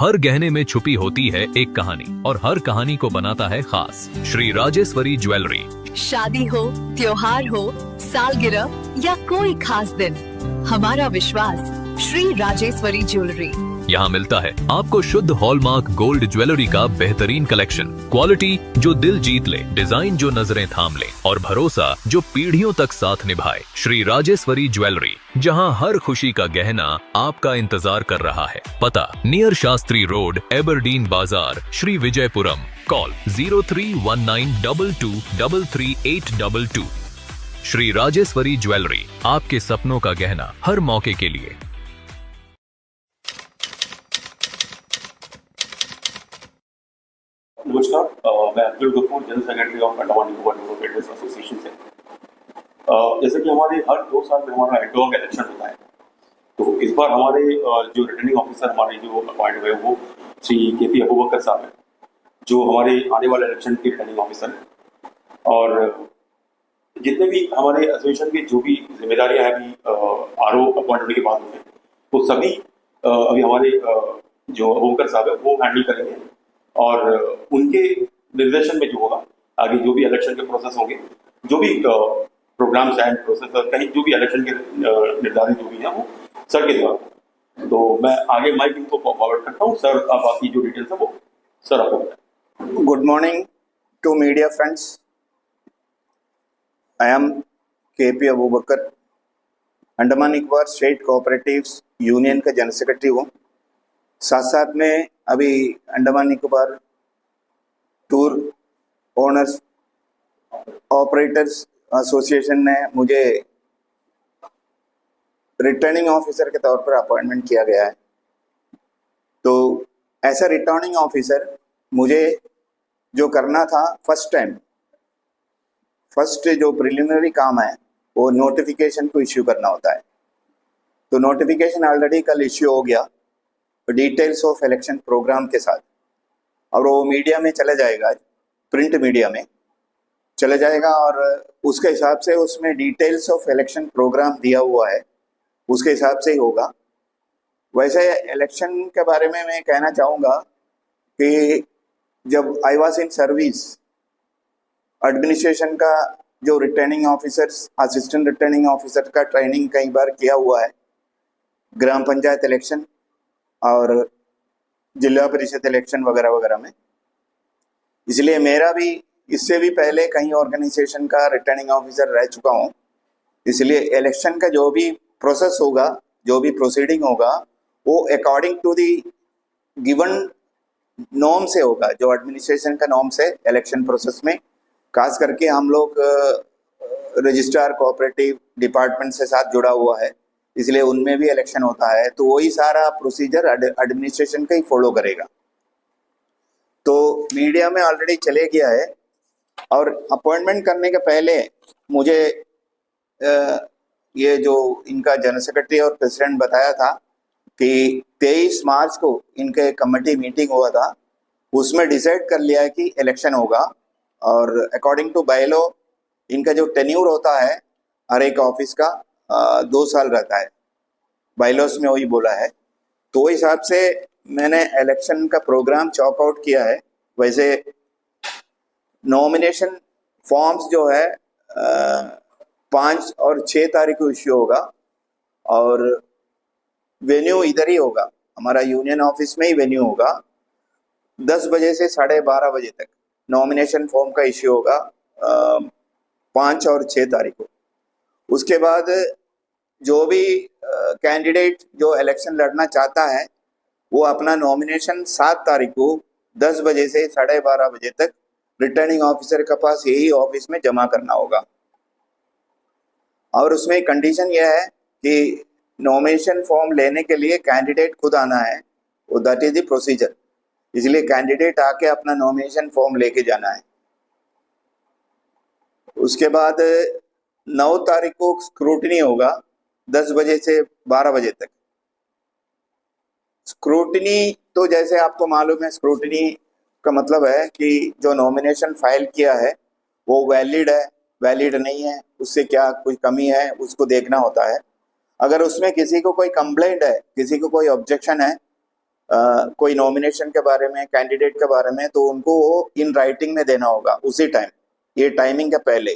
हर गहने में छुपी होती है एक कहानी और हर कहानी को बनाता है खास। श्री राजेश्वरी ज्वेलरी। शादी हो, त्योहार हो, सालगिरह या कोई खास दिन, हमारा विश्वास श्री राजेश्वरी ज्वेलरी। यहाँ मिलता है आपको शुद्ध हॉलमार्क गोल्ड ज्वेलरी का बेहतरीन कलेक्शन, क्वालिटी जो दिल जीत ले, डिजाइन जो नजरें थाम ले और भरोसा जो पीढ़ियों तक साथ निभाए। श्री राजेश्वरी ज्वेलरी, जहाँ हर खुशी का गहना आपका इंतजार कर रहा है। पता नियर शास्त्री रोड, एबरडीन बाजार, श्री विजयपुरम। कॉल 031922333822। श्री राजेश्वरी ज्वेलरी, आपके सपनों का गहना हर मौके के लिए। नमस्कार, मैं Abdul Gafoor, general secretary of Andaman Nicobar development association से। जैसे कि हमारे हर 2 साल में हमारा एडहॉक इलेक्शन होता है, तो इस बार हमारे जो रिटर्निंग ऑफिसर हमारे जो अपॉइंट हुए वो श्री के.पी. अबूबकर साहब हैं, जो हमारे आने वाले इलेक्शन के रिटर्निंग ऑफिसर हैं। और जितने भी हमारे एसोसिएशन की जो भी जिम्मेदारियां हैं अभी आरओ अपॉइंट होने के बाद में, वो सभी अभी हमारे जो अबूबकर साहब है वो हैंडल करेंगे। और उनके निर्देशन में जो होगा आगे जो भी इलेक्शन के प्रोसेस होंगे, जो भी प्रोग्राम्स एंड प्रोसेस कहीं जो भी इलेक्शन के निर्धारित जो भी हैं वो सर के द्वारा। तो मैं आगे माइक इनको फॉरवर्ड करता हूँ। सर, आप बाकी जो डिटेल्स है वो सर आपको बताएं। Good morning to media friends. I am के.पी. Abubakar, Andaman Nicobar state cooperatives union का जनरल सेक्रेटरी हूँ। साथ साथ में अभी Andaman Nicobar tour owners operators association ने मुझे रिटर्निंग ऑफिसर के तौर पर अपॉइंटमेंट किया गया है। तो ऐसा रिटर्निंग ऑफिसर मुझे जो करना था, फर्स्ट जो प्रिलिमिनरी काम है वो नोटिफिकेशन को इश्यू करना होता है। तो नोटिफिकेशन ऑलरेडी कल इश्यू हो गया डिटेल्स ऑफ इलेक्शन प्रोग्राम के साथ, और वो मीडिया में चला जाएगा, प्रिंट मीडिया में चला जाएगा। और उसके हिसाब से उसमें डिटेल्स ऑफ इलेक्शन प्रोग्राम दिया हुआ है, उसके हिसाब से ही होगा। वैसे इलेक्शन के बारे में मैं कहना चाहूँगा कि जब I was in service, administration का जो returning officers, assistant returning officer का ट्रेनिंग कई बार किया हुआ है, ग्राम पंचायत इलेक्शन और जिला परिषद इलेक्शन वगैरह वगैरह में। इसलिए मेरा भी इससे भी पहले कई ऑर्गेनाइजेशन का रिटर्निंग ऑफिसर रह चुका हूँ। इसलिए इलेक्शन का जो भी प्रोसेस होगा, जो भी प्रोसीडिंग होगा, वो according to the given norm से होगा, जो एडमिनिस्ट्रेशन का नॉर्म से इलेक्शन प्रोसेस में। खास करके हम लोग रजिस्ट्रार कोऑपरेटिव डिपार्टमेंट से साथ जुड़ा हुआ है, इसलिए उनमें भी इलेक्शन होता है, तो वही सारा प्रोसीजर एडमिनिस्ट्रेशन का ही फॉलो करेगा। तो मीडिया में ऑलरेडी चले गया है। और अपॉइंटमेंट करने के पहले मुझे ये जो इनका जनरल सेक्रेटरी और प्रेसिडेंट बताया था कि 23 मार्च को इनके कमेटी मीटिंग हुआ था, उसमें डिसाइड कर लिया है कि इलेक्शन होगा। और अकॉर्डिंग टू बायलॉ इनका जो टेन्यूर होता है हर एक ऑफिस का 2 साल रहता है, बायलॉस में वही बोला है। तो वही हिसाब से मैंने इलेक्शन का प्रोग्राम चॉक आउट किया है। वैसे नॉमिनेशन फॉर्म्स जो है 5 और 6 तारीख को इश्यू होगा, और वेन्यू इधर ही होगा, हमारा यूनियन ऑफिस में ही वेन्यू होगा। 10 बजे से 12:30 बजे तक नॉमिनेशन फॉर्म का इश्यू होगा 5 और 6 तारीख को। उसके बाद जो भी कैंडिडेट जो इलेक्शन लड़ना चाहता है वो अपना नॉमिनेशन 7 तारीख को 10 बजे से 12:30 बजे तक रिटर्निंग ऑफिसर के पास यही ऑफिस में जमा करना होगा। और उसमें कंडीशन यह है कि नॉमिनेशन फॉर्म लेने के लिए कैंडिडेट खुद आना है, वो दैट इज द प्रोसीजर। इसलिए कैंडिडेट आके अपना नॉमिनेशन फॉर्म लेके जाना है। उसके बाद 9 तारीख को स्क्रूटनी होगा 10 बजे से 12 बजे तक। स्क्रूटनी तो जैसे आपको मालूम है, स्क्रूटनी का मतलब है कि जो नॉमिनेशन फाइल किया है वो वैलिड है, वैलिड नहीं है, उससे क्या कोई कमी है उसको देखना होता है। अगर उसमें किसी को कोई कंप्लेंट है, किसी को कोई ऑब्जेक्शन है कोई नॉमिनेशन के बारे में, कैंडिडेट के बारे में, तो उनको वो इन राइटिंग में देना होगा उसी टाइम। ये टाइमिंग के पहले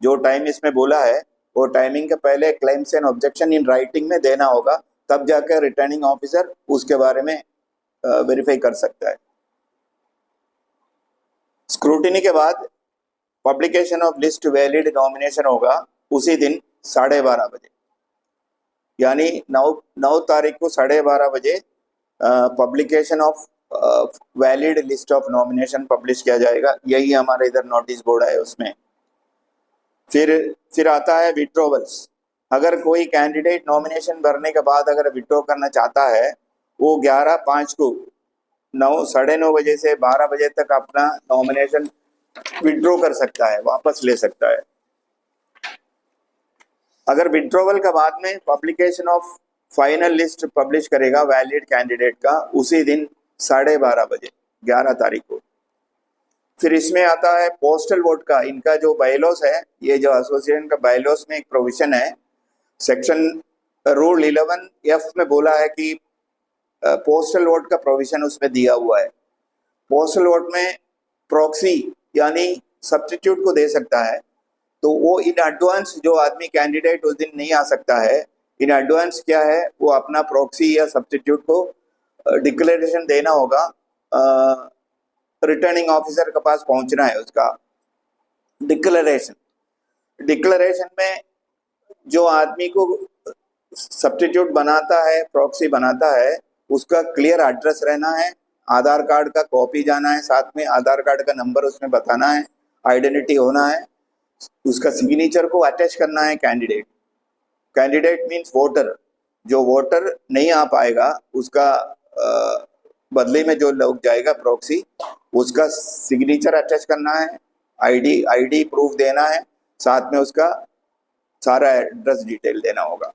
जो टाइम इसमें बोला है वो टाइमिंग के पहले claims and objection in writing में देना होगा, तब जाकर रिटर्निंग ऑफिसर उसके बारे में वेरीफाई कर सकता है। स्क्रूटिनी के बाद publication of list valid nomination होगा उसी दिन 12:30 बजे, यानी 9 तारीख को 12:30 बजे publication of valid list of nomination publish किया जाएगा। यही हमारे इधर नोटिस बोर्ड है उसमें। फिर आता है विड्रॉवल्स। अगर कोई कैंडिडेट नॉमिनेशन भरने के बाद अगर विड्रॉ करना चाहता है, वो 11/5 को 9:30 बजे से 12 बजे तक अपना नॉमिनेशन विड्रॉ कर सकता है, वापस ले सकता है। अगर विड्रॉवल का बाद में publication of final list publish करेगा वैलिड कैंडिडेट का उसी दिन 12:30 बजे 11 तारीख को। फिर इसमें आता है पोस्टल वोट का। इनका जो बायलॉस है, ये जो एसोसिएशन का बायलॉस में एक प्रोविजन है, सेक्शन रूल 11F में बोला है कि पोस्टल वोट का प्रोविजन उसमें दिया हुआ है। पोस्टल वोट में प्रॉक्सी यानी सब्स्टिट्यूट को दे सकता है, तो वो इन एडवांस जो आदमी कैंडिडेट उस दिन नहीं आ सकता है, इन एडवांस क्या है, वो अपना प्रॉक्सी या सब्स्टिट्यूट को डिक्लेरेशन देना होगा। रिटर्निंग ऑफिसर के पास पहुंचना है उसका डिक्लेरेशन में जो आदमी को सब्स्टिट्यूट बनाता है, प्रॉक्सी बनाता है, उसका क्लियर एड्रेस रहना है, आधार कार्ड का कॉपी जाना है, साथ में आधार कार्ड का नंबर उसमें बताना है, आइडेंटिटी होना है, उसका सिग्नेचर को अटैच करना है। Candidate means voter. जो वोटर नहीं आ पाएगा उसका बदले में जो लोग जाएगा प्रॉक्सी, उसका सिग्नेचर अटैच करना है, आईडी प्रूफ देना है, साथ में उसका सारा एड्रेस डिटेल देना होगा।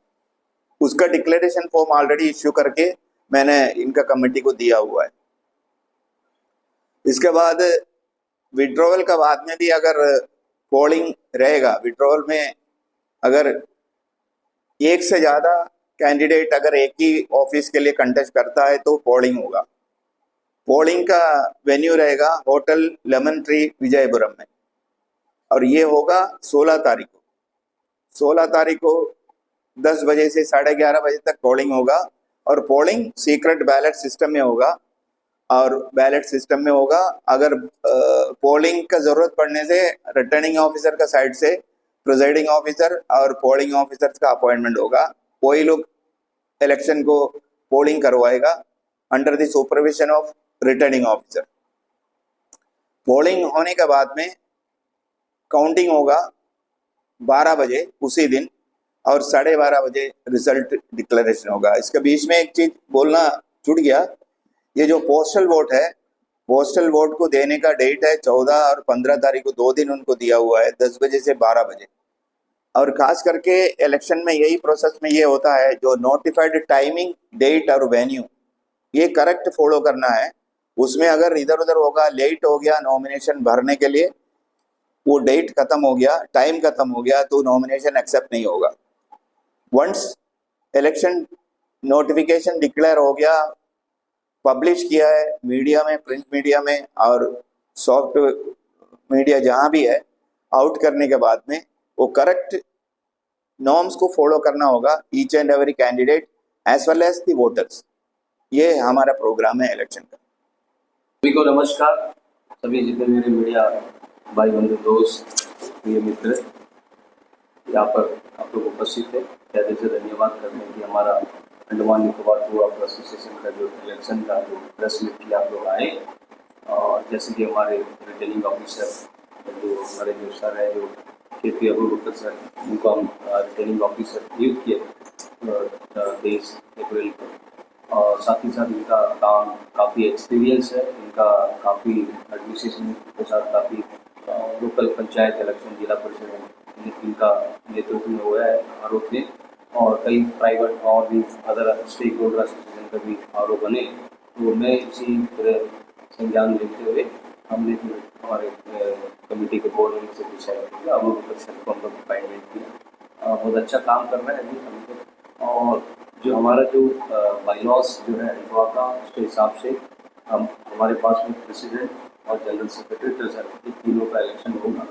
उसका डिक्लेरेशन फॉर्म ऑलरेडी इश्यू करके मैंने इनका कमेटी को दिया हुआ है। इसके बाद विड्रॉवल का बाद में भी अगर पोलिंग रहेगा, विड्रॉवल में अगर एक से ज़्यादा कैंडिडेट अगर एक ही ऑफिस के लिए कंटेस्ट करता है तो पोलिंग होगा। पोलिंग का वेन्यू रहेगा होटल लेमन ट्री विजयपुरम में, और ये होगा 16 तारीख को। 16 तारीख को 10 बजे से 11:30 बजे तक पोलिंग होगा, और पोलिंग सीक्रेट बैलेट सिस्टम में होगा। और बैलेट सिस्टम में होगा, अगर पोलिंग का ज़रूरत पड़ने से रिटर्निंग ऑफिसर का साइड से प्रिजाइडिंग ऑफिसर और पोलिंग ऑफिसर्स का अपॉइंटमेंट होगा। वही लोग इलेक्शन को पोलिंग करवाएगा under the supervision of returning officer. Polling होने के बाद में काउंटिंग होगा 12 बजे उसी दिन, और 12:30 बजे रिजल्ट डिक्लेरेशन होगा। इसके बीच में एक चीज बोलना छूट गया, ये जो पोस्टल वोट है, पोस्टल वोट को देने का डेट है 14 और 15 तारीख को, 2 दिन उनको दिया हुआ है, 10 बजे से 12 बजे। और खास करके इलेक्शन में यही प्रोसेस में ये होता है, जो नोटिफाइड टाइमिंग, डेट और वेन्यू, ये करेक्ट फॉलो करना है। उसमें अगर इधर उधर होगा, लेट हो गया नॉमिनेशन भरने के लिए, वो डेट खत्म हो गया, टाइम खत्म हो गया, तो नॉमिनेशन एक्सेप्ट नहीं होगा। वंस इलेक्शन नोटिफिकेशन डिक्लेयर हो गया, पब्लिश किया है मीडिया में, प्रिंट मीडिया में और सॉफ्ट मीडिया जहाँ भी है, आउट करने के बाद में वो करेक्ट नॉर्म्स को फॉलो करना होगा, each and every candidate as well as the voters. ये हमारा प्रोग्राम है इलेक्शन का। सभी को नमस्कार। सभी जितने मेरे मीडिया भाई बंधु, दोस्त, प्रिय मित्र यहाँ पर आप लोग उपस्थित है, क्या दिल से धन्यवाद करते हैं कि हमारा Andaman Nicobar tour of association का जो इलेक्शन का जो प्रेस मीट किया आप लोग आए। और जैसे कि हमारे रिटर्निंग ऑफिसर जो हमारे जो सर है, जो KP अबुबकर सर, उनको हम रिटर्निंग ऑफिसर नियुक्त किए 23 अप्रैल को। और साथ ही साथ इनका काम काफ़ी एक्सपीरियंस है, इनका काफ़ी एडमिनिस्ट्रेशन के साथ काफ़ी लोकल पंचायत इलेक्शन, जिला परिषद इनका नेतृत्व में हुआ है आरोप में, और कई प्राइवेट और भी अदर स्टेक होल्डर एसोसिएशन का भी आरोप बने। तो मैं इसी तरह संज्ञान लेते हुए हमने हमारे कमेटी के बोर्ड में से डिसाइड किया, अबुबकर सर को हम लोग अपॉइंटमेंट किया। बहुत अच्छा काम कर रहे हैं अभी हम लोग, और जो हमारा जो बाईलॉस जो है एडवा का, उसके हिसाब से हमारे पास में प्रेसिडेंट और जनरल सेक्रेटरी ट्रेजर ये तीनों का इलेक्शन होगा।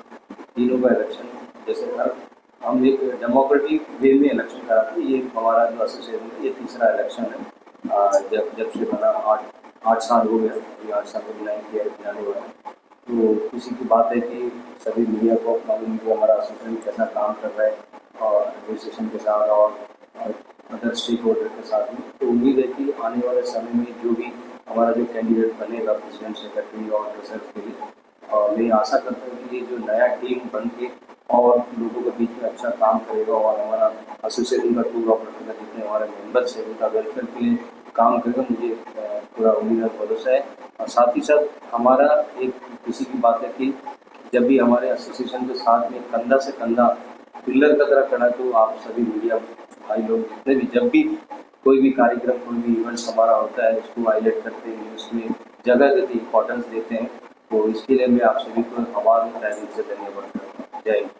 तीनों का इलेक्शन जैसे हम एक डेमोक्रेटिक वे में इलेक्शन कराते हैं। ये हमारा जो एसोसिएशन है ये तीसरा इलेक्शन है। जब से बना 8 साल हो गया, अभी 8 साल में जाने वाला है। तो खुशी की बात है कि सभी मीडिया को मालूम है कि हमारा एसोसिएशन कैसा काम कर रहा है और एडमिनिस्ट्रेशन के साथ और अदर स्टेक होल्डर के साथ में। तो उम्मीद है कि आने वाले समय में जो भी हमारा जो कैंडिडेट बनेगा प्रेसिडेंट, सेक्रेटरी और ट्रेजर के लिए, मैं आशा करता हूँ कि ये जो नया टीम बन के और लोगों के बीच में अच्छा काम करेगा और हमारा एसोसिएशन का टूर ऑपरेटर का जितने हमारे मेंबर्स हैं उनका वेलफेयर के लिए काम करेगा। मुझे पूरा उम्मीद और भरोसा है। और साथ ही साथ हमारा एक खुशी की बात है कि जब भी हमारे एसोसिएशन के साथ में कंधा से कंधा पिलर का तरह खड़ा, तो आप सभी मीडिया भाई लोग जितने भी जब भी कोई भी कार्यक्रम, कोई भी इवेंट्स हमारा होता है उसको हाईलाइट करते हैं, उसमें जगह देते, इम्पोर्टेंस देते हैं। तो इसके लिए मैं आप सभी को हमारे से धन्यवाद करता हूँ। जय हिंद।